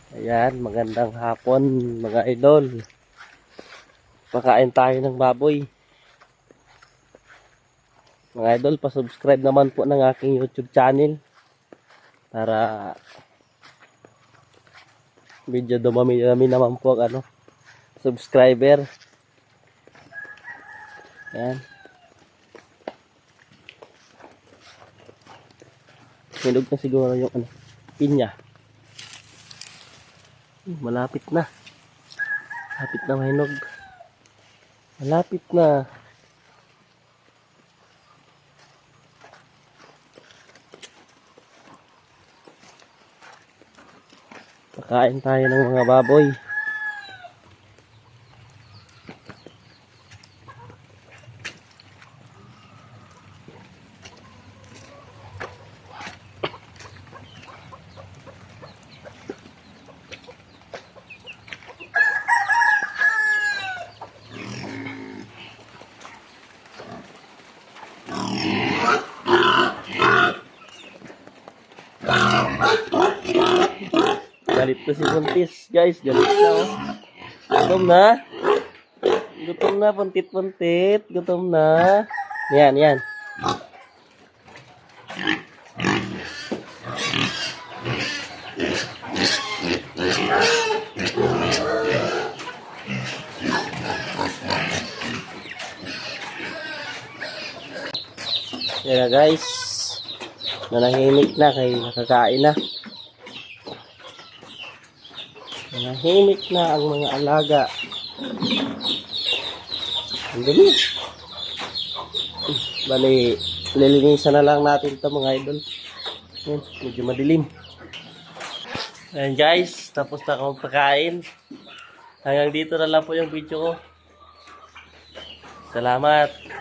Ayan, magandang hapon mga idol. Pakain tayo ng baboy. Mga idol, pasubscribe naman po ng aking YouTube channel para medyo dumami-dami naman po ang subscriber. Ayan. Hinog na siguro yung pinya. Malapit na. Malapit na mahinog. Malapit na. Pakain tayo ng mga baboy. Galit na si Buntis, guys. Galit na, oh. Gutom na. Gutom na, puntit-puntit. Gutom na. Yan, yan. Yan na, guys. Nanahimik na kay nakakain na. Nanahimik na ang mga alaga. Ang dali. Bali, lilinisan na lang natin ito mga idol. Yan, medyo madilim. Ayan guys, tapos na akong pagkain. Hanggang dito na lang po yung video ko. Salamat.